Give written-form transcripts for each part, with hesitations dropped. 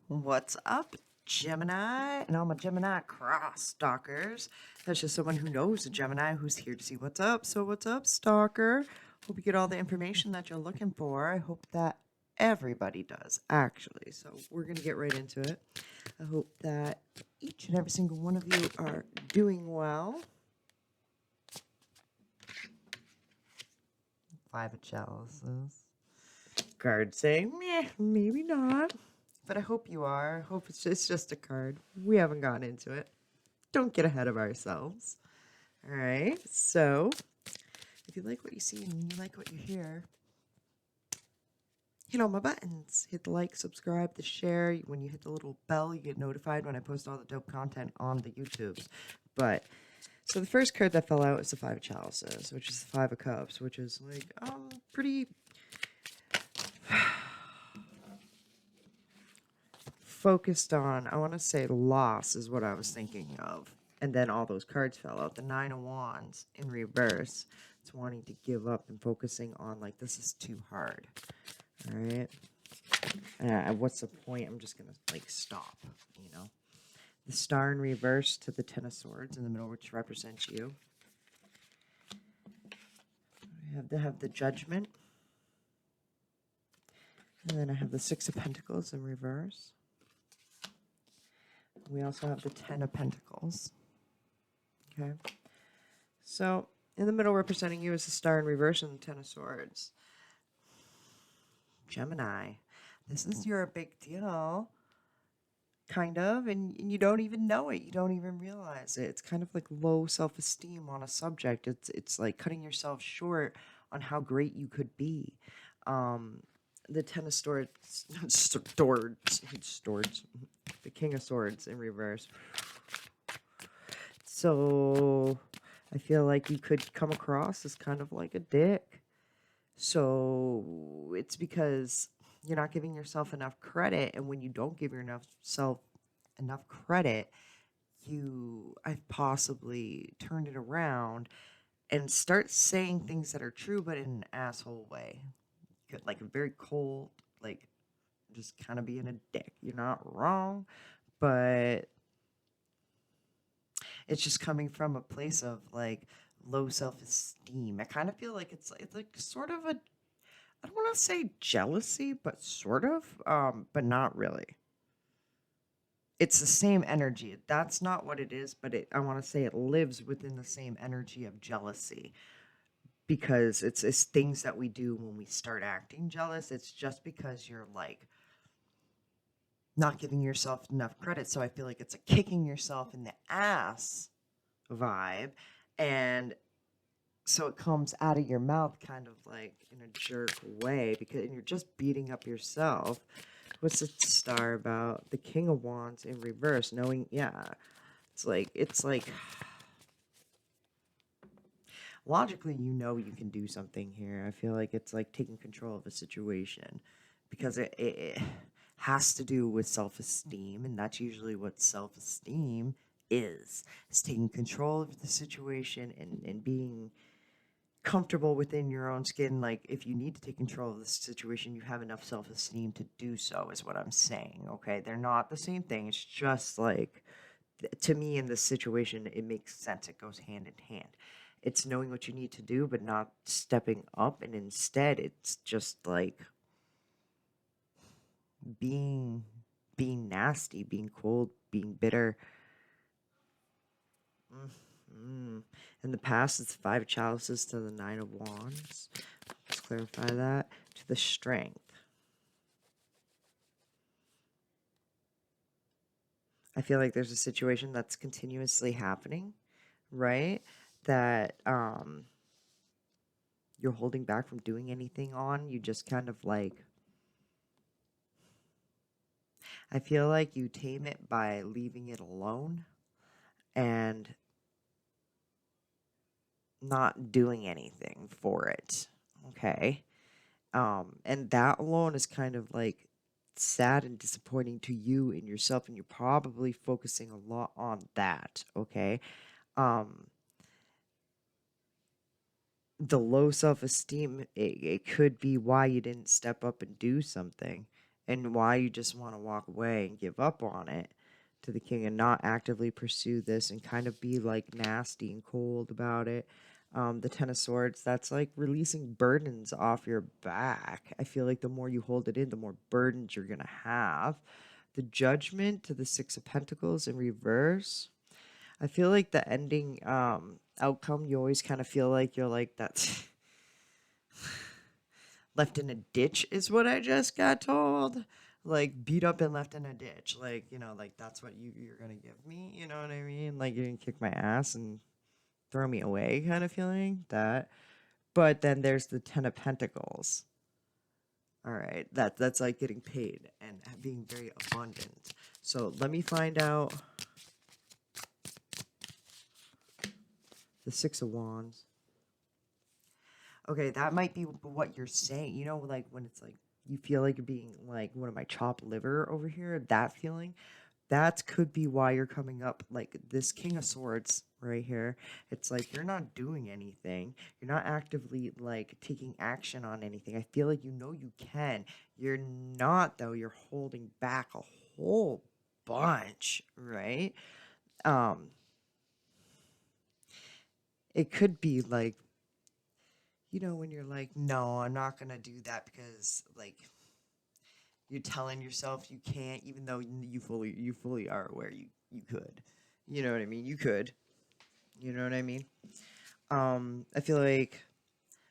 What's up, Gemini? And all my Gemini cross stalkers. That's just someone who knows a Gemini who's here to see what's up. So, what's up, stalker? Hope you get all the information that you're looking for. I hope that everybody does, actually. So, we're going to get right into it. I hope that each and every single one of you are doing well. Five of chalices. Card saying, meh, maybe not. But I hope you are. I hope it's just a card. We haven't gotten into it. Don't get ahead of ourselves. All right. So, if you like what you see and you like what you hear, hit all my buttons. Hit the like, subscribe, the share. When you hit the little bell, you get notified when I post all the dope content on the YouTubes. But so the first card that fell out is the Five of Chalices, which is the Five of Cups, which is like pretty focused on, I want to say loss is what I was thinking of. And then all those cards fell out. The Nine of Wands in reverse. It's wanting to give up and focusing on like, this is too hard. All right. What's the point? I'm just going to like stop, you know. The Star in reverse to the Ten of Swords in the middle, which represents you. I have the Judgment. And then I have the Six of Pentacles in reverse. We also have the Ten of Pentacles. Okay. So, in the middle representing you is the Star in reverse and the Ten of Swords. Gemini, this is your big deal. Kind of, and you don't even know it. You don't even realize it. It's kind of like low self-esteem on a subject. It's like cutting yourself short on how great you could be. The Ten of Swords, the King of Swords in reverse. So I feel like you could come across as kind of like a dick. So it's because you're not giving yourself enough credit, and when you don't give yourself enough credit, I've possibly turned it around and start saying things that are true, but in an asshole way, like a very cold, like just kind of being a dick. You're not wrong, but it's just coming from a place of like low self-esteem. I kind of feel like it's like sort of a, I don't want to say jealousy, but sort of, but not really. It's the same energy. That's not what it is, but I want to say it lives within the same energy of jealousy, because it's things that we do when we start acting jealous. It's just because you're like not giving yourself enough credit. So I feel like it's a kicking yourself in the ass vibe, and so it comes out of your mouth kind of like in a jerk way, because you're just beating up yourself. What's the Star about? The King of Wands in reverse, knowing, yeah, it's like logically, you know, you can do something here. I feel like it's like taking control of a situation, because it has to do with self-esteem, and that's usually what self-esteem is. It's taking control of the situation and being comfortable within your own skin. Like, if you need to take control of the situation, you have enough self-esteem to do so, is what I'm saying. Okay, they're not the same thing. It's just like, to me, in this situation, it makes sense. It goes hand in hand. It's knowing what you need to do, but not stepping up, and instead it's just like being nasty, being cold, being bitter. In the past, it's Five of Chalices to the Nine of Wands. Let's clarify that. To the Strength. I feel like there's a situation that's continuously happening, right? That you're holding back from doing anything on. You just kind of like, I feel like you tame it by leaving it alone and not doing anything for it. Okay. And that alone is kind of like sad and disappointing to you and yourself, and you're probably focusing a lot on that. Okay. Um, the low self-esteem, it could be why you didn't step up and do something. and why you just want to walk away and give up on it to the king and not actively pursue this and kind of be like nasty and cold about it. The Ten of Swords, that's like releasing burdens off your back. I feel like the more you hold it in, the more burdens you're going to have. The Judgment to the Six of Pentacles in reverse. I feel like the ending outcome, you always kind of feel like you're like, that's left in a ditch, is what I just got told. Like, beat up and left in a ditch. Like, like that's what you're going to give me. You know what I mean? Like, you're going to kick my ass and throw me away kind of feeling. That. But then there's the Ten of Pentacles. All right. That's like getting paid and being very abundant. So let me find out. The Six of Wands. Okay, that might be what you're saying. Like when it's like you feel like you're being like one of my chopped liver over here, that feeling. That could be why you're coming up like this King of Swords right here. It's like you're not doing anything. You're not actively like taking action on anything. I feel like you can. You're not though. You're holding back a whole bunch, right? Um it could be like when you're like, no, I'm not gonna do that because like you're telling yourself you can't, even though you fully are aware you could. You know what I mean? You could. You know what I mean? I feel like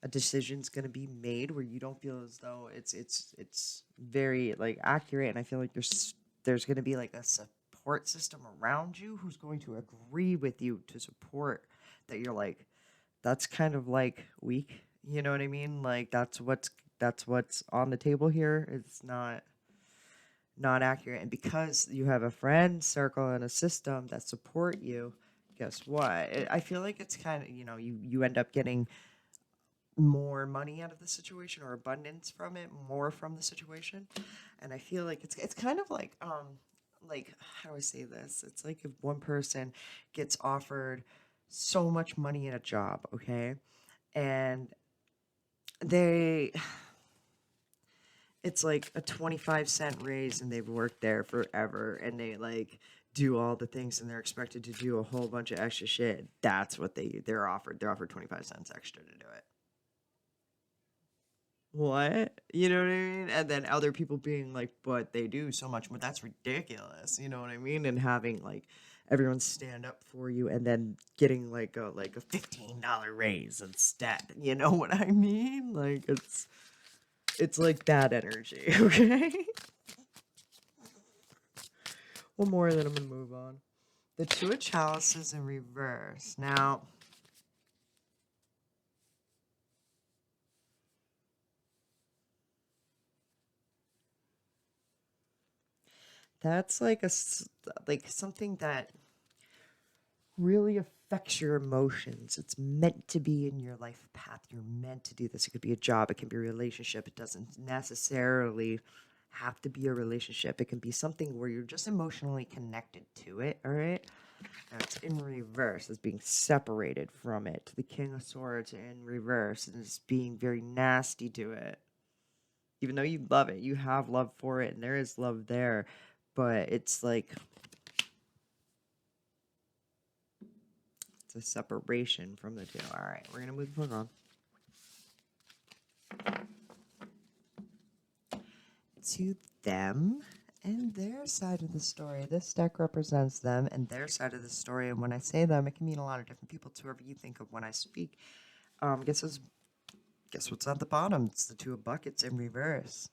a decision's gonna be made where you don't feel as though it's very like accurate, and I feel like there's gonna be like a support system around you who's going to agree with you to support that you're like that's kind of like weak. You know what I mean? Like that's what's on the table here. It's not accurate. And because you have a friend circle and a system that support you, guess what? I feel like it's kind of, you end up getting more money out of the situation or abundance from it, more from the situation. And I feel like it's kind of like how do I say this? It's like if one person gets offered so much money in a job, okay? And they it's like a 25-cent raise and they've worked there forever and they like do all the things and they're expected to do a whole bunch of extra shit. That's what they're offered. They're offered 25 cents extra to do it. What? You know what I mean? And then other people being like, but they do so much more. That's ridiculous. You know what I mean? And having like everyone stand up for you and then getting like a $15 raise instead. You know what I mean? Like it's like that energy, okay? One more, then I'm gonna move on. The Two of Chalices in reverse. Now, that's like something that really affects your emotions. It's meant to be in your life path. You're meant to do this. It could be a job. It can be a relationship. It doesn't necessarily have to be a relationship. It can be something where you're just emotionally connected to it. All right. And it's in reverse as being separated from it. The King of Swords in reverse and it's being very nasty to it. Even though you love it, you have love for it, and there is love there, but it's like it's a separation from the two. All right, we're gonna move on to them and their side of the story. This deck represents them and their side of the story, and when I say them, it can mean a lot of different people to whoever you think of when I speak. Guess what's at the bottom? It's the Two of Buckets in reverse,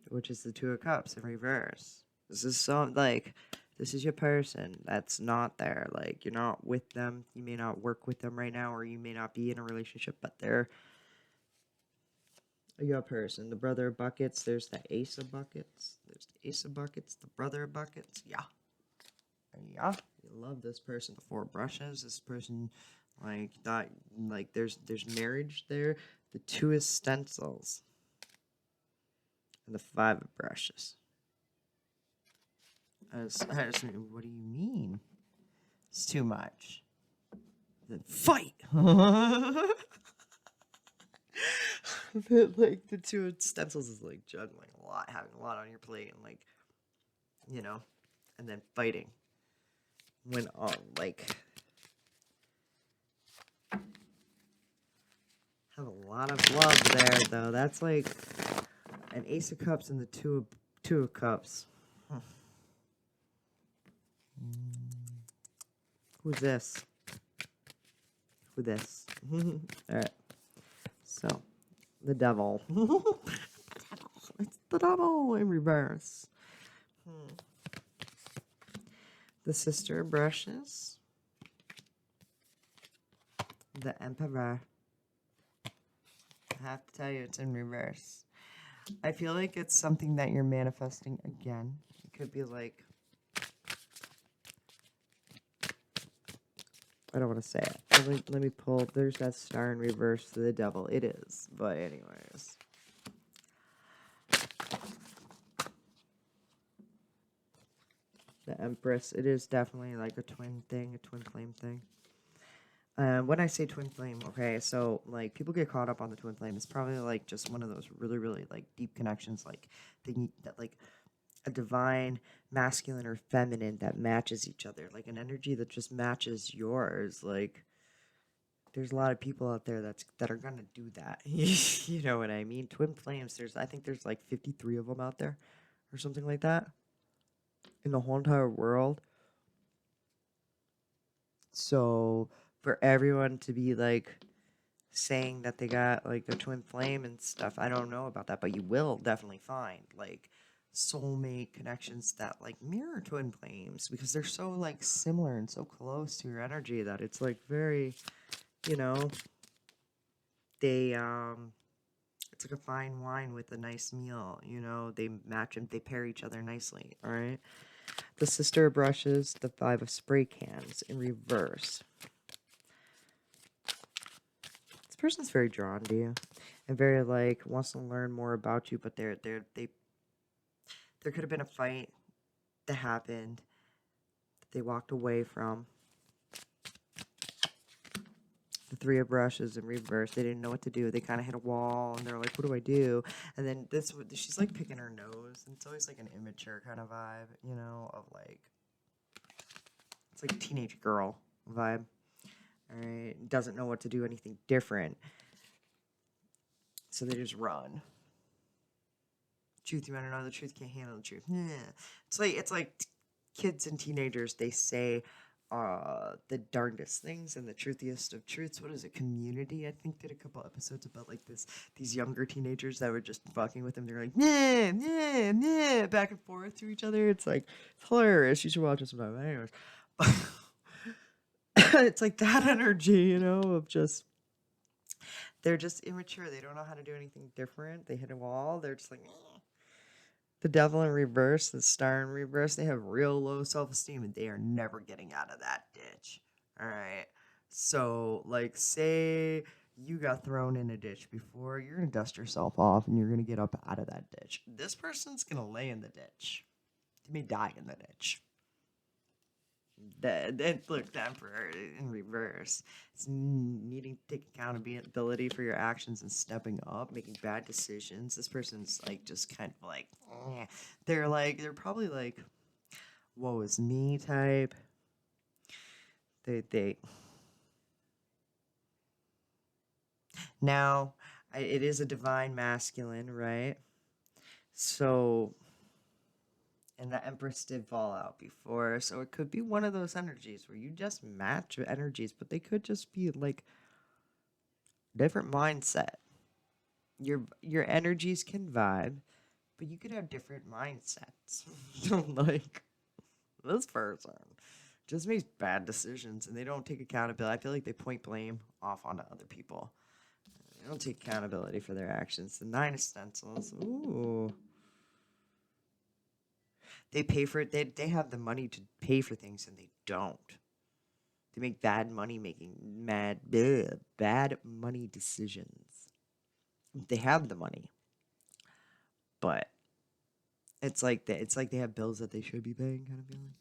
which is the Two of Cups in reverse. This is your person that's not there. Like, you're not with them. You may not work with them right now, or you may not be in a relationship, but they're your person. The Brother of Buckets. There's the Ace of Buckets. There's the Ace of Buckets. The Brother of Buckets. Yeah. Yeah. You love this person. The Four of Brushes. This person, like, that, like, there's marriage there. The Two of Stencils. And the Five of Brushes. What do you mean? It's too much. Then fight. But like the two stencils is like juggling a lot, having a lot on your plate, and like you know, and then fighting when like have a lot of love there though. That's like an ace of cups and the two of cups. Who's this? Who this? All right. So the devil. It's the devil in reverse. The sister brushes. The emperor. I have to tell you, it's in reverse. I feel like it's something that you're manifesting again. It could be like, I don't want to say it. Let me pull. There's that star in reverse to the devil. It is. But anyways. The Empress. It is definitely like a twin thing, a twin flame thing. When I say twin flame, okay, so like people get caught up on the twin flame. It's probably like just one of those really, really like deep connections, like that like a divine masculine or feminine that matches each other, like an energy that just matches yours. Like there's a lot of people out there that are gonna do that. You know what I mean? Twin flames. I think there's like 53 of them out there, or something like that, in the whole entire world. So for everyone to be like saying that they got like a twin flame and stuff, I don't know about that, but you will definitely find like soulmate connections that like mirror twin flames because they're so like similar and so close to your energy that it's like very, you know, they it's like a fine wine with a nice meal, you know, they match and they pair each other nicely, all right? The sister of brushes, the five of spray cans in reverse. This person's very drawn to you and very like wants to learn more about you, but there could have been a fight that happened that they walked away from. The three of brushes in reverse. They didn't know what to do. They kind of hit a wall and they're like, what do I do? And then she's like picking her nose. And it's always like an immature kind of vibe, you know, of like, it's like teenage girl vibe. All right. Doesn't know what to do, anything different. So they just run. Truth, you want to know the truth, can't handle the truth. Yeah. It's like kids and teenagers, they say the darndest things and the truthiest of truths. What is it? Community, I think, did a couple episodes about like these younger teenagers that were just fucking with them. They're like, yeah, yeah, yeah, back and forth to each other. It's like, it's hilarious. You should watch it sometime. Anyways. It's like that energy, you know, of just, they're just immature. They don't know how to do anything different. They hit a wall. They're just like, the devil in reverse, the star in reverse, they have real low self-esteem and they are never getting out of that ditch. All right. So, like, say you got thrown in a ditch before, you're going to dust yourself off and you're going to get up out of that ditch. This person's going to lay in the ditch. They may die in the ditch. Look, the emperor in reverse. It's needing to take accountability for your actions and stepping up, making bad decisions. This person's like just kind of like, eh. They're probably like, woe is me type. They now it is a divine masculine, right? So, and the Empress did fall out before, so it could be one of those energies where you just match energies, but they could just be like different mindset. Your energies can vibe, but you could have different mindsets. Like this person just makes bad decisions and they don't take accountability. I feel like they point blame off onto other people. They don't take accountability for their actions. The nine of stencils. Ooh. They pay for it. They have the money to pay for things and they don't. They make bad money bad money decisions. They have the money, but it's like they have bills that they should be paying, kind of feeling.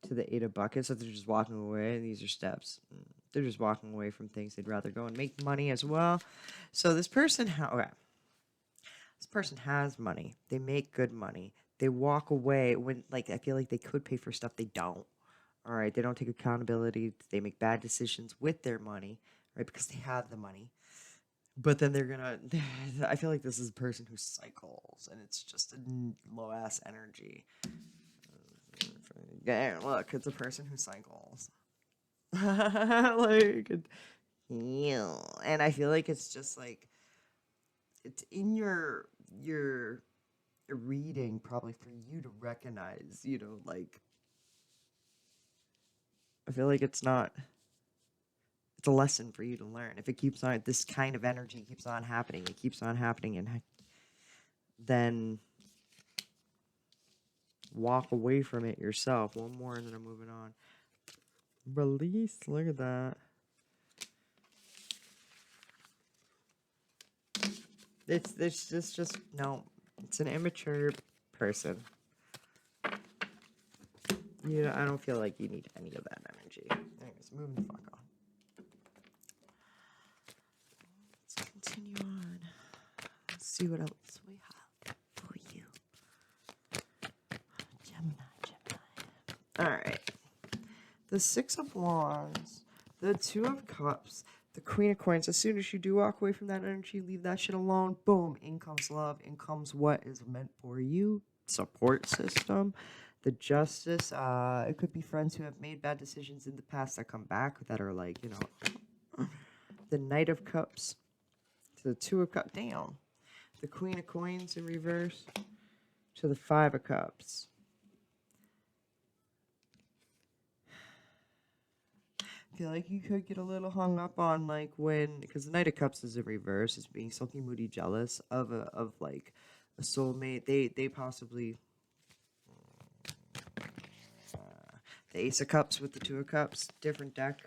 To the eight of buckets, so they're just walking away, and these are steps. They're just walking away from things. They'd rather go and make money as well. So this person, okay, this person has money. They make good money. They walk away when, like, I feel like they could pay for stuff they don't. All right, they don't take accountability. They make bad decisions with their money, right? Because they have the money. But then they're gonna. I feel like this is a person who cycles, and it's just a low ass energy. Yeah, look, it's a person who cycles. Like, yeah, and I feel like it's just like it's in your reading probably for you to recognize. Like I feel like it's not. It's a lesson for you to learn. If it keeps on, this kind of energy keeps on happening, it keeps on happening, and then walk away from it yourself. One more, and then I'm moving on. Release. Look at that. It's just no. It's an immature person. I don't feel like you need any of that energy. Anyways, moving the fuck on. Let's continue on. Let's see what else we have for you. Gemini. All right. The Six of Wands, the Two of Cups, the Queen of Coins. As soon as you do walk away from that energy, leave that shit alone. Boom. In comes love. In comes what is meant for you. Support system. The Justice. It could be friends who have made bad decisions in the past that come back that are like, the Knight of Cups. To the Two of Cups. Damn. The Queen of Coins in reverse. To the Five of Cups. Feel like you could get a little hung up on like when, because the Knight of Cups is in reverse, is being sulky, moody, jealous of like a soulmate. They possibly the Ace of Cups with the Two of Cups, different deck,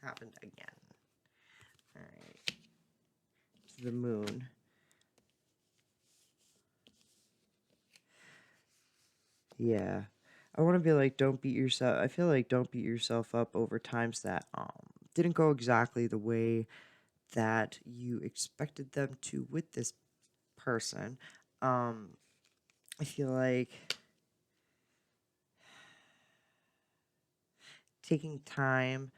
happened again. All right, to the Moon. Yeah. I want to be like, don't beat yourself. I feel like don't beat yourself up over times that didn't go exactly the way that you expected them to with this person. I feel like taking time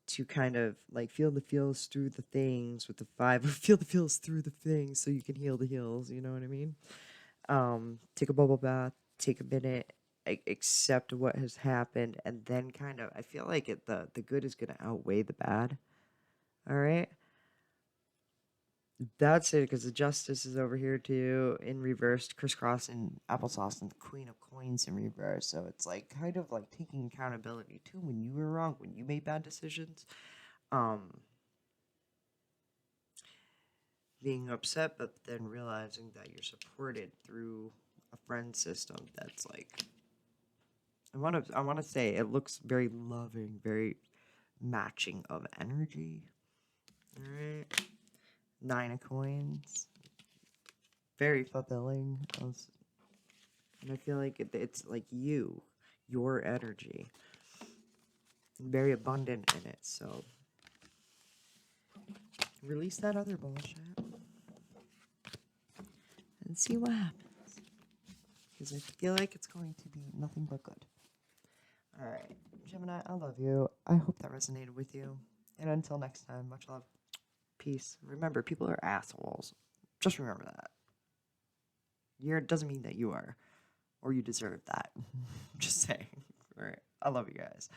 to kind of like feel the feels through the things with the five, feel the feels through the things so you can heal the heels. You know what I mean? Take a bubble bath, take a minute, accept what has happened, and then kind of, I feel like the good is going to outweigh the bad. All right. That's it, because the Justice is over here too in reverse, crisscrossing applesauce, and the Queen of Coins in reverse. So it's like kind of like taking accountability too when you were wrong, when you made bad decisions. Being upset, but then realizing that you're supported through a friend system that's like, I want to say it looks very loving, very matching of energy. All right. Nine of Coins. Very fulfilling. And I feel like it's like your energy. Very abundant in it. So release that other bullshit. And see what happens. Because I feel like it's going to be nothing but good. Alright. Gemini, I love you. I hope that resonated with you. And until next time, much love. Peace. Remember, people are assholes. Just remember that. It doesn't mean that you are. Or you deserve that. Just saying. Alright. I love you guys.